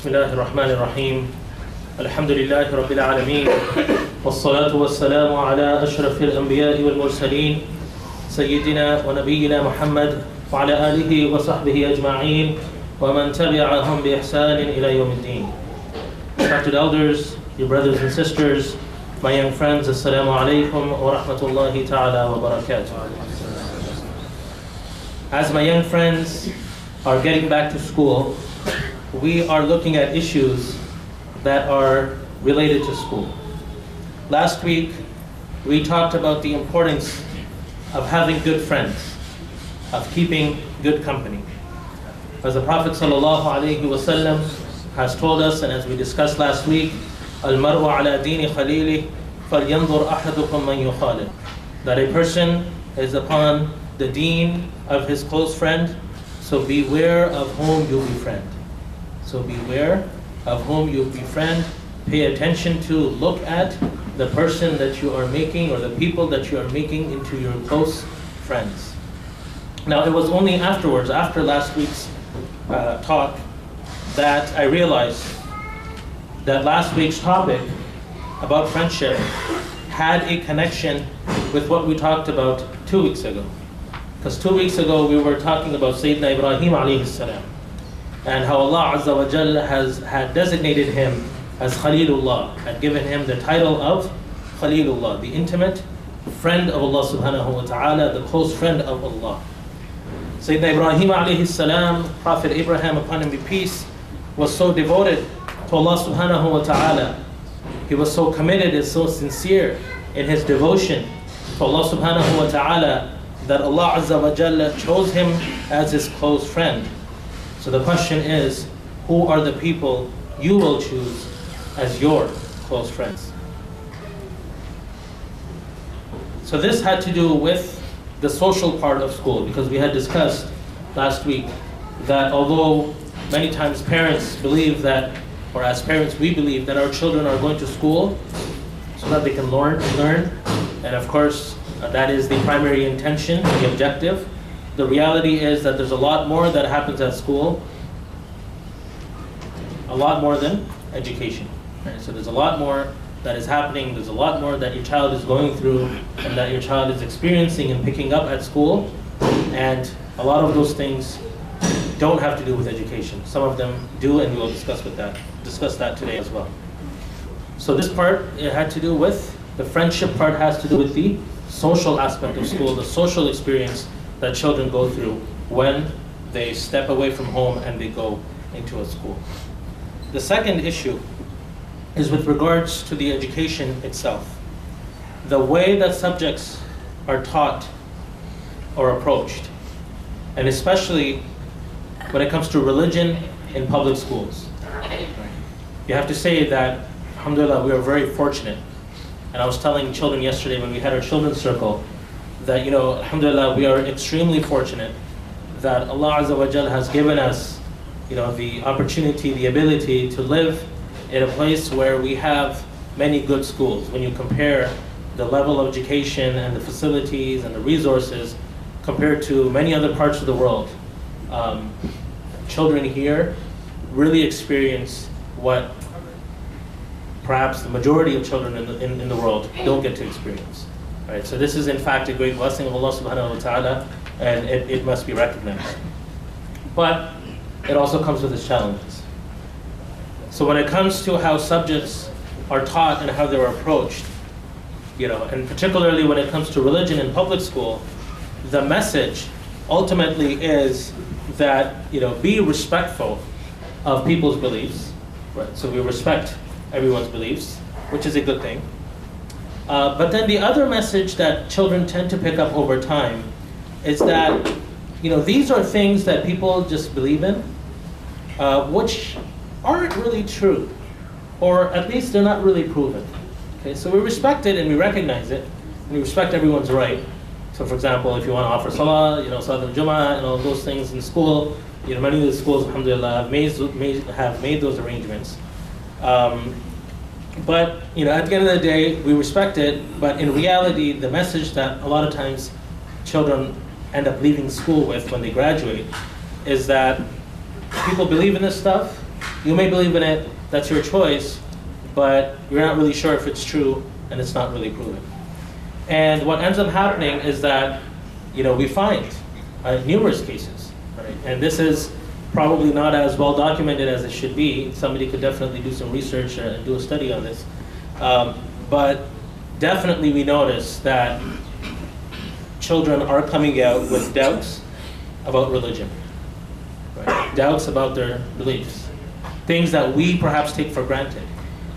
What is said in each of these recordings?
بسم الله الرحمن الرحيم الحمد لله رب العالمين والصلاة والسلام على أشرف الأنبياء والمرسلين سيدنا ونبينا محمد وعلى آله وصحبه أجمعين ومن تبعهم بإحسان إلى يوم الدين. Respected elders, your brothers and sisters, my young friends, Assalamu alaikum wa rahmatullahi ta'ala wa barakatuh. As my young friends are getting back to school, we are looking at issues that are related to school. Last week, we talked about the importance of having good friends, of keeping good company. As the Prophet ﷺ has told us, and as we discussed last week, Al-mar'u ala dini khalili falyanzur ahadukum man yukhalil. That a person is upon the deen of his close friend, so beware of whom you befriend. So beware of whom you befriend. Pay attention to, look at the person that you are making or the people that you are making into your close friends. Now, it was only afterwards, after last week's talk, that I realized that last week's topic about friendship had a connection with what we talked about 2 weeks ago. Because 2 weeks ago we were talking about Sayyidina Ibrahim alayhi salam, and how Allah Azza wa Jalla had designated him as Khalilullah, had given him the title of Khalilullah, the intimate friend of Allah subhanahu wa ta'ala, the close friend of Allah. Sayyidina Ibrahim alayhi salam, Prophet Abraham, upon him be peace, was so devoted to Allah subhanahu wa ta'ala. He was so committed and so sincere in his devotion to Allah subhanahu wa ta'ala that Allah Azza wa Jalla chose him as his close friend. So the question is, who are the people you will choose as your close friends? So this had to do with the social part of school, because we had discussed last week that although many times parents believe that, or as parents we believe that our children are going to school so that they can learn, and of course that is the primary intention, the objective. The reality is that there's a lot more that happens at school, a lot more than education. Right? So there's a lot more that is happening, there's a lot more that your child is going through and that your child is experiencing and picking up at school, and a lot of those things don't have to do with education. Some of them do, and we will discuss that today as well. So this part, it had to do with, the friendship part has to do with the social aspect of school, the social experience that children go through when they step away from home and they go into a school. The second issue is with regards to the education itself. The way that subjects are taught or approached, and especially when it comes to religion in public schools. You have to say that, alhamdulillah, we are very fortunate. And I was telling children yesterday when we had our children's circle that, alhamdulillah, we are extremely fortunate that Allah Azza wa Jal has given us, the opportunity, the ability to live in a place where we have many good schools. When you compare the level of education and the facilities and the resources compared to many other parts of the world, children here really experience what perhaps the majority of children in the world don't get to experience. Right? So this is in fact a great blessing of Allah subhanahu wa ta'ala, and it must be recognized. But it also comes with its challenges. So when it comes to how subjects are taught and how they're approached, and particularly when it comes to religion in public school, the message ultimately is that, be respectful of people's beliefs. Right? So we respect everyone's beliefs, which is a good thing. But then the other message that children tend to pick up over time is that, these are things that people just believe in, which aren't really true, or at least they're not really proven. Okay, so we respect it and we recognize it, and we respect everyone's right. So for example, if you want to offer salah, salah Jumaa and all those things in school, many of the schools, alhamdulillah, have made those arrangements. But at the end of the day, we respect it, but in reality, the message that a lot of times children end up leaving school with when they graduate is that people believe in this stuff, You may believe in it, that's your choice, but you're not really sure if it's true, and it's not really proven. And what ends up happening is that, we find numerous cases, right? And this is probably not as well documented as it should be. Somebody could definitely do some research and do a study on this. But definitely we notice that children are coming out with doubts about religion, right? Doubts about their beliefs. Things that we perhaps take for granted,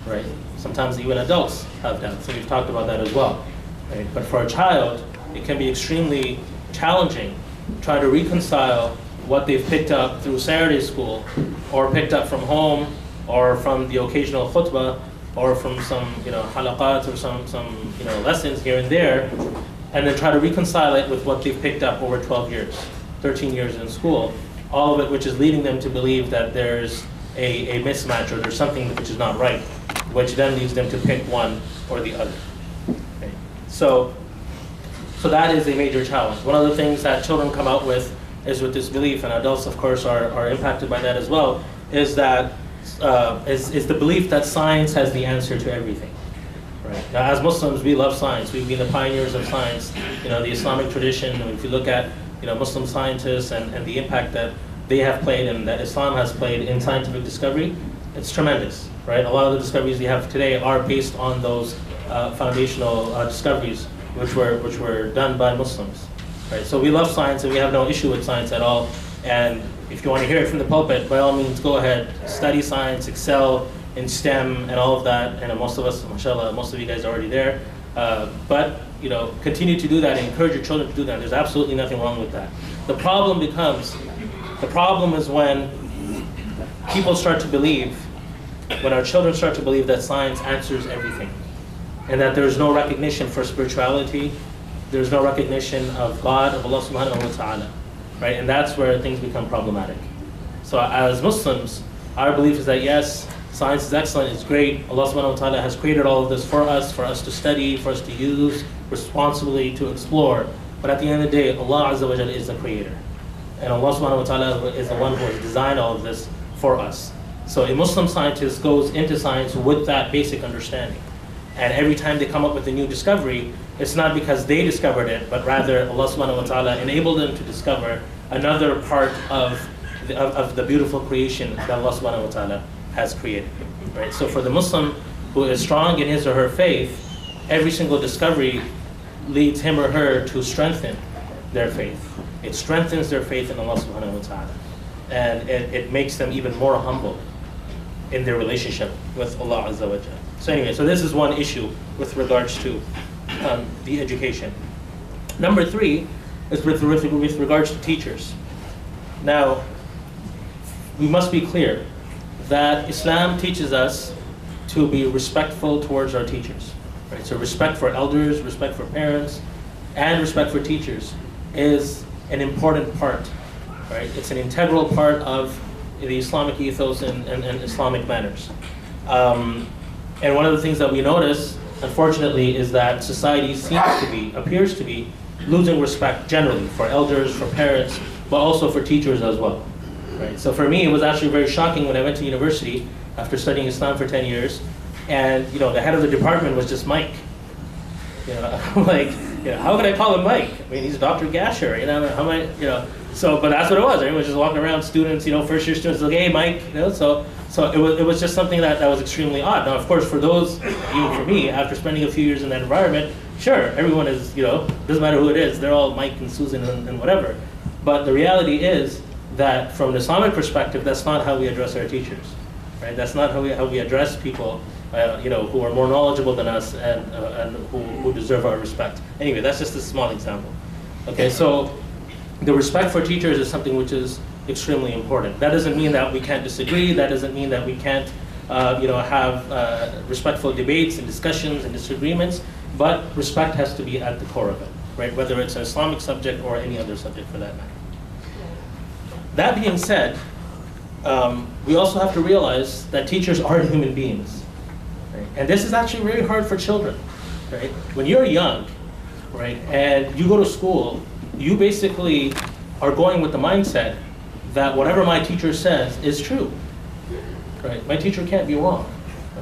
right? Sometimes even adults have doubts, and we've talked about that as well. Right? But for a child, it can be extremely challenging to try to reconcile what they've picked up through Saturday school, or picked up from home, or from the occasional khutbah, or from some halaqat, or some lessons here and there, and then try to reconcile it with what they've picked up over 12 years, 13 years in school, all of it which is leading them to believe that there's a mismatch, or there's something which is not right, which then leads them to pick one or the other. Okay. So that is a major challenge. One of the things that children come out with is with this belief, and adults of course are impacted by that as well, is that is the belief that science has the answer to everything. Right. Now, as Muslims, we love science. We've been the pioneers of science. The Islamic tradition. If you look at Muslim scientists and the impact that they have played and that Islam has played in scientific discovery, it's tremendous. Right. A lot of the discoveries we have today are based on those foundational discoveries, which were done by Muslims. Right. So we love science, and we have no issue with science at all. And if you want to hear it from the pulpit, by all means, go ahead, study science, excel in STEM and all of that. And most of us, mashallah, most of you guys are already there. But continue to do that and encourage your children to do that. There's absolutely nothing wrong with that. The problem is when people start to believe, when our children start to believe that science answers everything, and that there's no recognition for spirituality, there's no recognition of God, of Allah subhanahu wa ta'ala, right? And that's where things become problematic. So as Muslims, our belief is that yes, science is excellent, it's great. Allah subhanahu wa ta'ala has created all of this for us to study, for us to use, responsibly to explore. But at the end of the day, Allah Azza wa Jalla is the creator. And Allah subhanahu wa ta'ala is the one who has designed all of this for us. So a Muslim scientist goes into science with that basic understanding. And every time they come up with a new discovery, it's not because they discovered it, but rather Allah subhanahu wa ta'ala enabled them to discover another part of the beautiful creation that Allah subhanahu wa ta'ala has created. Right? So for the Muslim who is strong in his or her faith, every single discovery leads him or her to strengthen their faith. It strengthens their faith in Allah subhanahu wa ta'ala. And it makes them even more humble in their relationship with Allah Azza wa Jalla. So anyway, so this is one issue with regards to the education. Number 3 is with regards to teachers. Now, we must be clear that Islam teaches us to be respectful towards our teachers. Right? So respect for elders, respect for parents, and respect for teachers is an important part. Right? It's an integral part of the Islamic ethos and Islamic manners. And one of the things that we notice, unfortunately, is that society appears to be losing respect generally for elders, for parents, but also for teachers as well. Right? So for me, it was actually very shocking when I went to university after studying Islam for 10 years, and the head of the department was just Mike. How could I call him Mike? I mean, he's Dr. Gasher. How am I? So, but that's what it was. Everyone was just walking around, students, first year students, like, hey, Mike, So it was just something that was extremely odd. Now, of course, for those, even for me, after spending a few years in that environment, sure, everyone is, doesn't matter who it is, they're all Mike and Susan and whatever. But the reality is that from an Islamic perspective, that's not how we address our teachers, right? That's not how we address people, who are more knowledgeable than us and who deserve our respect. Anyway, that's just a small example. Okay, so the respect for teachers is something which is extremely important. That doesn't mean that we can't disagree. That doesn't mean that we can't, have respectful debates and discussions and disagreements. But respect has to be at the core of it, right? Whether it's an Islamic subject or any other subject for that matter. That being said, we also have to realize that teachers are human beings, right? And this is actually very hard for children, right? When you're young, right, and you go to school, you basically are going with the mindset that whatever my teacher says is true, right? My teacher can't be wrong,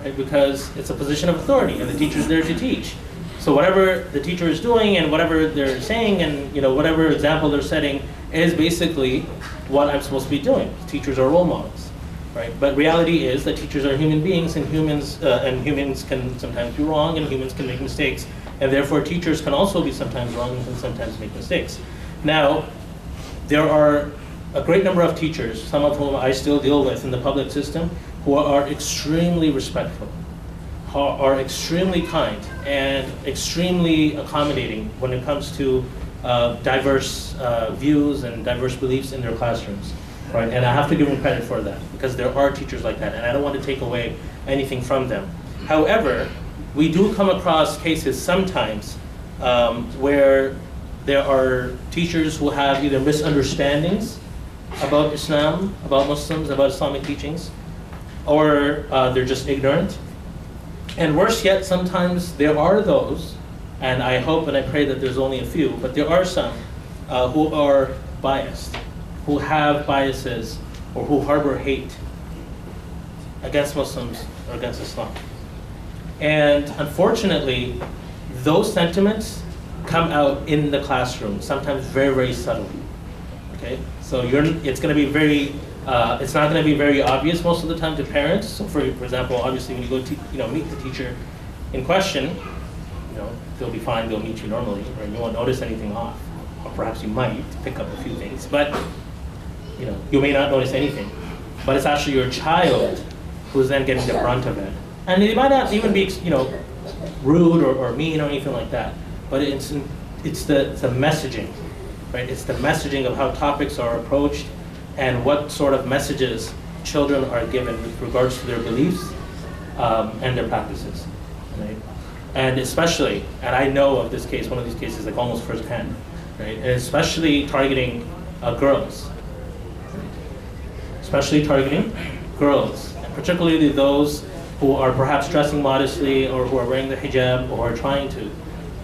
right? Because it's a position of authority, and the teacher's there to teach. So whatever the teacher is doing and whatever they're saying and whatever example they're setting is basically what I'm supposed to be doing. Teachers are role models, right? But reality is that teachers are human beings, and humans can sometimes be wrong, and humans can make mistakes, and therefore teachers can also be sometimes wrong and can sometimes make mistakes. Now, there are a great number of teachers, some of whom I still deal with in the public system, who are extremely respectful, are extremely kind, and extremely accommodating when it comes to diverse views and diverse beliefs in their classrooms, right? And I have to give them credit for that, because there are teachers like that, and I don't want to take away anything from them. However, we do come across cases sometimes where there are teachers who have either misunderstandings about Islam, about Muslims, about Islamic teachings, or they're just ignorant. And worse yet, sometimes there are those, and I hope and I pray that there's only a few, but there are some who are biased, who have biases, or who harbor hate against Muslims or against Islam. And unfortunately, those sentiments come out in the classroom, sometimes very, very subtly. Okay, so it's going to be very. It's not going to be very obvious most of the time to parents. So, for example, obviously, when you go to meet the teacher in question, they'll be fine. They'll meet you normally, or you won't notice anything off, or perhaps you might pick up a few things, but you may not notice anything. But it's actually your child who's then getting the brunt of it, and they might not even be rude or mean or anything like that. But it's the messaging, right? It's the messaging of how topics are approached, and what sort of messages children are given with regards to their beliefs and their practices, right? And especially, and I know of this case, one of these cases like almost firsthand, right? And especially targeting girls, especially targeting girls, and particularly those who are perhaps dressing modestly or who are wearing the hijab or are trying to,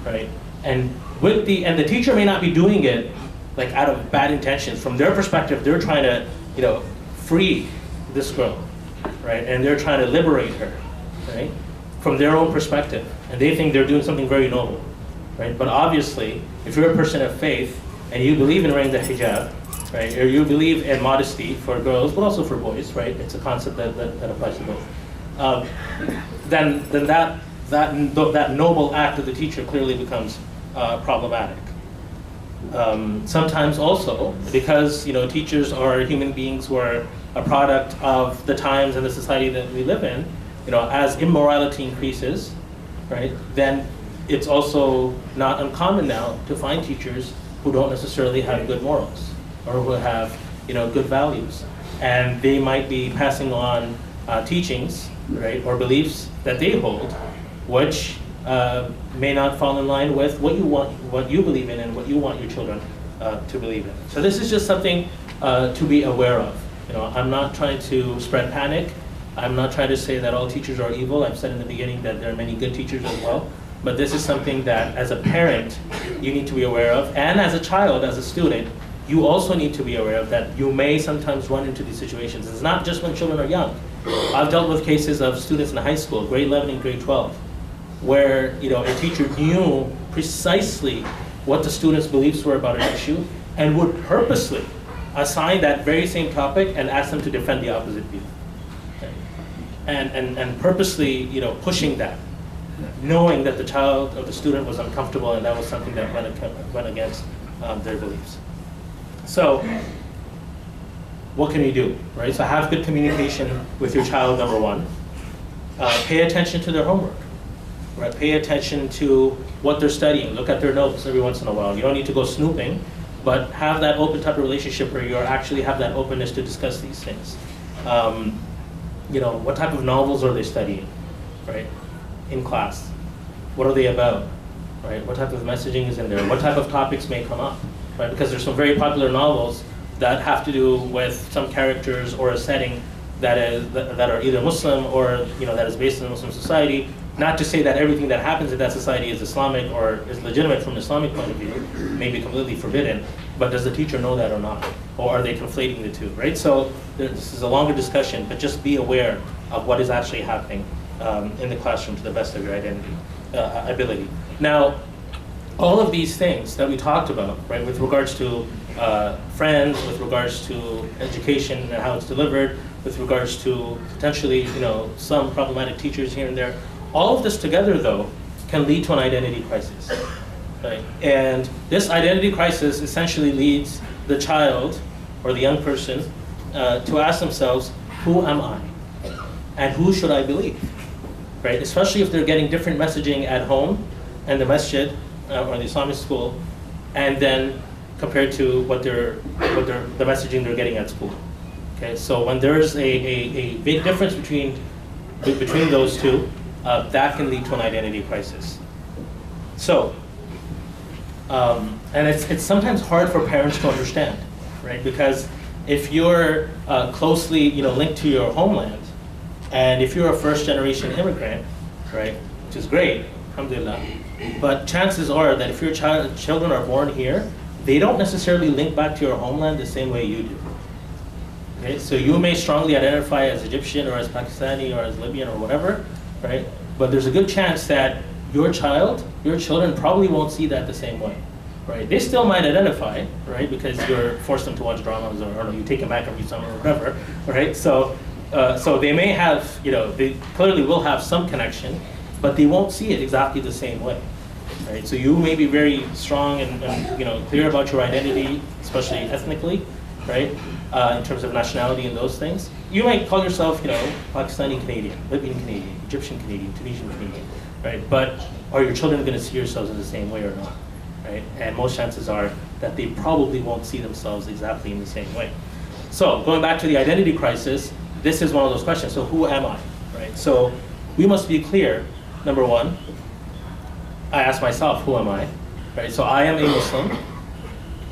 right? And the teacher may not be doing it like out of bad intentions. From their perspective, they're trying to, free this girl, right? And they're trying to liberate her, right? From their own perspective, and they think they're doing something very noble, right? But obviously, if you're a person of faith and you believe in wearing the hijab, right, or you believe in modesty for girls, but also for boys, right? It's a concept that applies to both. Then that noble act of the teacher clearly becomes problematic. Sometimes also because teachers are human beings who are a product of the times and the society that we live in. As immorality increases, right, then it's also not uncommon now to find teachers who don't necessarily have good morals or who have good values, and they might be passing on teachings, right, or beliefs that they hold, which may not fall in line with what you believe in, and what you want your children to believe in. So this is just something to be aware of. I'm not trying to spread panic. I'm not trying to say that all teachers are evil. I've said in the beginning that there are many good teachers as well. But this is something that, as a parent, you need to be aware of, and as a child, as a student, you also need to be aware of that. You may sometimes run into these situations. It's not just when children are young. I've dealt with cases of students in high school, grade 11 and grade 12. Where a teacher knew precisely what the student's beliefs were about an issue and would purposely assign that very same topic and ask them to defend the opposite view, okay? and purposely pushing that, knowing that the child or the student was uncomfortable, and that was something that went against their beliefs. So what can you do, right? So have good communication with your child, number one. Pay attention to their homework. Right? Pay attention to what they're studying. Look at their notes every once in a while. You don't need to go snooping, but have that open type of relationship where you actually have that openness to discuss these things. What type of novels are they studying, right? In class. What are they about, right? What type of messaging is in there? What type of topics may come up, right? Because there's some very popular novels that have to do with some characters or a setting that are either Muslim or that is based in a Muslim society. Not to say that everything that happens in that society is Islamic or is legitimate from an Islamic point of view, may be completely forbidden, but does the teacher know that or not? Or are they conflating the two, right? So this is a longer discussion, but just be aware of what is actually happening in the classroom to the best of your ability. Now, all of these things that we talked about, right, with regards to friends, with regards to education and how it's delivered, with regards to potentially, some problematic teachers here and there, all of this together, though, can lead to an identity crisis, right? And this identity crisis essentially leads the child or the young person to ask themselves, who am I? And who should I believe, right? Especially if they're getting different messaging at home and the masjid or the Islamic school, and then compared to the messaging they're getting at school. Okay, so when there's a big difference between those two, that can lead to an identity crisis. So, and it's sometimes hard for parents to understand, right? Because if you're closely, linked to your homeland, and if you're a first-generation immigrant, right, which is great, alhamdulillah, but chances are that if your children are born here, they don't necessarily link back to your homeland the same way you do. Okay, so you may strongly identify as Egyptian or as Pakistani or as Libyan or whatever, right? But there's a good chance that your children probably won't see that the same way, right? They still might identify, right? Because you're forced them to watch dramas or you take them back every summer or whatever, right? So they may have, they clearly will have some connection, but they won't see it exactly the same way, right? So you may be very strong and clear about your identity, especially ethnically, right? In terms of nationality and those things. You might call yourself, Pakistani Canadian, Libyan Canadian, Egyptian Canadian, Tunisian Canadian, right? But are your children going to see yourselves in the same way or not, right? And most chances are that they probably won't see themselves exactly in the same way. So going back to the identity crisis, this is one of those questions. So who am I, right? So we must be clear. Number one, I ask myself, who am I, right? So I am a Muslim,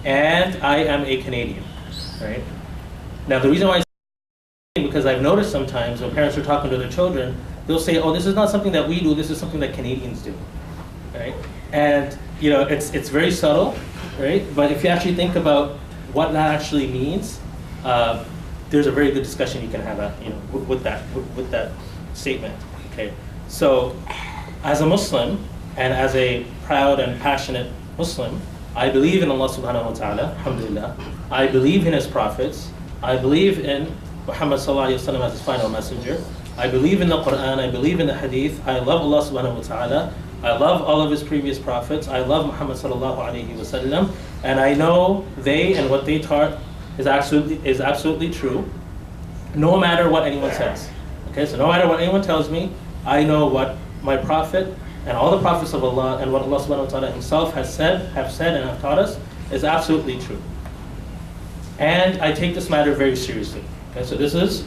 and I am a Canadian, right? Now the reason why I say because I've noticed sometimes when parents are talking to their children, they'll say, oh, this is not something that we do, this is something that Canadians do, right? And it's very subtle, right? But if you actually think about what that actually means, there's a very good discussion you can have, with that statement, okay? So, as a Muslim, and as a proud and passionate Muslim, I believe in Allah subhanahu wa ta'ala, alhamdulillah. I believe in His prophets. I believe in Muhammad sallallahu alayhi wa sallam as His final messenger. I believe in the Quran. I believe in the Hadith. I love Allah subhanahu wa ta'ala. I love all of His previous prophets. I love Muhammad sallallahu alayhi wa sallam. And I know they and what they taught is absolutely true, no matter what anyone says. Okay, so no matter what anyone tells me, I know what my prophet and all the prophets of Allah and what Allah subhanahu wa ta'ala Himself have said and have taught us is absolutely true. And I take this matter very seriously. Okay, so this is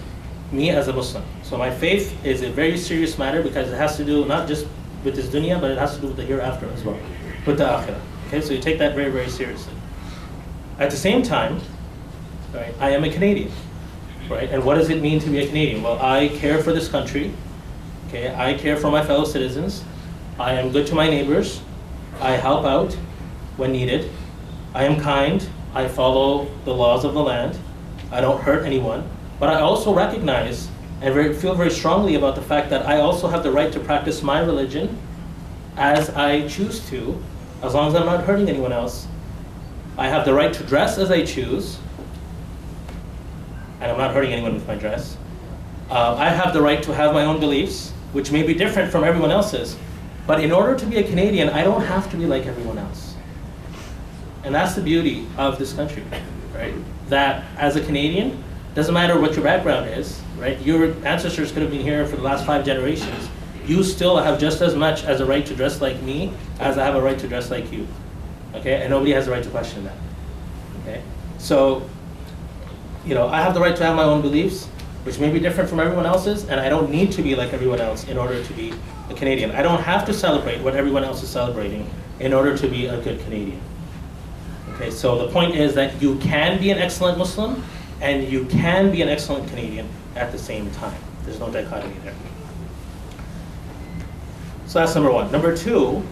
me as a Muslim. So my faith is a very serious matter because it has to do not just with this dunya, but it has to do with the hereafter as well, with the akhirah. Okay, so you take that very, very seriously. At the same time, right, I am a Canadian, right? And what does it mean to be a Canadian? Well, I care for this country. Okay, I care for my fellow citizens. I am good to my neighbors. I help out when needed. I am kind. I follow the laws of the land. I don't hurt anyone. But I also recognize and feel very strongly about the fact that I also have the right to practice my religion as I choose to, as long as I'm not hurting anyone else. I have the right to dress as I choose, and I'm not hurting anyone with my dress. I have the right to have my own beliefs, which may be different from everyone else's. But in order to be a Canadian, I don't have to be like everyone else. And that's the beauty of this country, right? That as a Canadian, doesn't matter what your background is, right? Your ancestors could have been here for the last 5 generations. You still have just as much as a right to dress like me as I have a right to dress like you, okay? And nobody has the right to question that, okay? So, I have the right to have my own beliefs, which may be different from everyone else's, and I don't need to be like everyone else in order to be a Canadian. I don't have to celebrate what everyone else is celebrating in order to be a good Canadian. Okay, so the point is that you can be an excellent Muslim and you can be an excellent Canadian at the same time. There's no dichotomy there. So that's number one. Number two,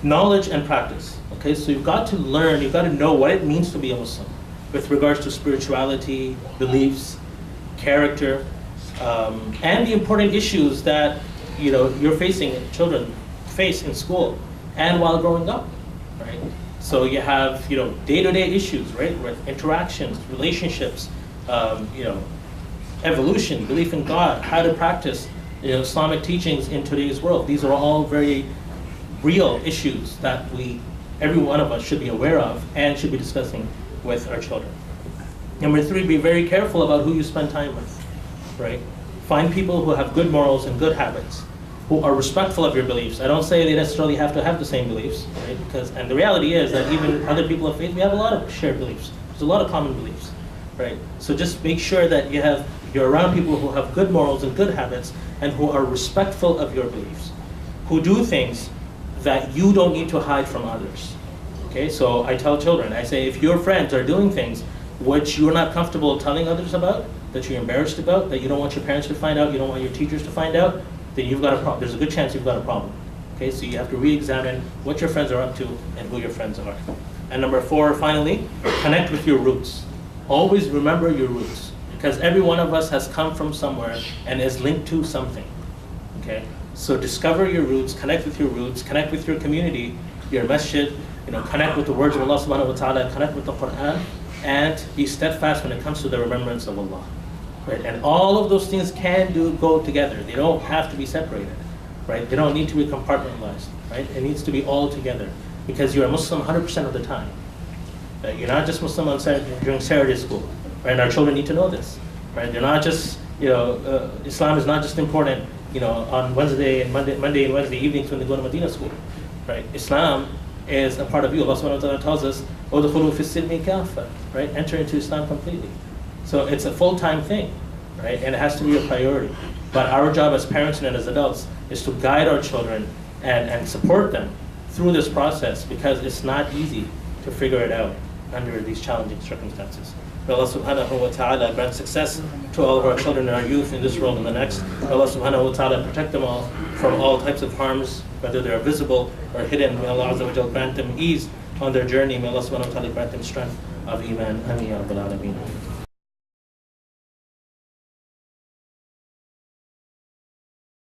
knowledge and practice. Okay, so you've got to learn, you've got to know what it means to be a Muslim with regards to spirituality, beliefs, character, and the important issues that you're facing, children face in school and while growing up, right? So you have day-to-day issues, right? Interactions, relationships, evolution, belief in God, how to practice Islamic teachings in today's world. These are all very real issues that every one of us should be aware of and should be discussing with our children. Number 3, be very careful about who you spend time with, right? Find people who have good morals and good habits, who are respectful of your beliefs. I don't say they necessarily have to have the same beliefs, right? And the reality is that even other people of faith, we have a lot of shared beliefs. There's a lot of common beliefs, right? So just make sure that you're around people who have good morals and good habits and who are respectful of your beliefs, who do things that you don't need to hide from others. Okay, so I tell children, I say, if your friends are doing things which you're not comfortable telling others about, that you're embarrassed about, that you don't want your parents to find out, you don't want your teachers to find out, then you've got a problem. There's a good chance you've got a problem. Okay, so you have to re-examine what your friends are up to and who your friends are. And number 4, finally, connect with your roots. Always remember your roots, because every one of us has come from somewhere and is linked to something. Okay, so discover your roots, connect with your roots, connect with your community, your masjid, connect with the words of Allah subhanahu wa ta'ala, connect with the Quran, and be steadfast when it comes to the remembrance of Allah. Right? And all of those things go together. They don't have to be separated. Right? They don't need to be compartmentalized. Right? It needs to be all together, because you're a Muslim 100% of the time. Right? You're not just Muslim during Saturday school. Right? And our children need to know this. Right? They're not just, Islam is not just important, on Wednesday and Monday and Wednesday evenings when they go to Medina school. Right? Islam is a part of you. Allah subhanahu wa ta'ala tells us, "Udkhulu fi silmi kaffa," right? Enter into Islam completely. So it's a full-time thing, right? And it has to be a priority. But our job as parents and as adults is to guide our children and support them through this process, because it's not easy to figure it out under these challenging circumstances. May Allah subhanahu wa ta'ala grant success to all of our children and our youth in this world and the next. May Allah subhanahu wa ta'ala protect them all from all types of harms, whether they're visible or hidden. May Allah azza wa jal grant them ease on their journey. May Allah subhanahu wa ta'ala grant them strength of iman. Ameen ya rabbal alameen.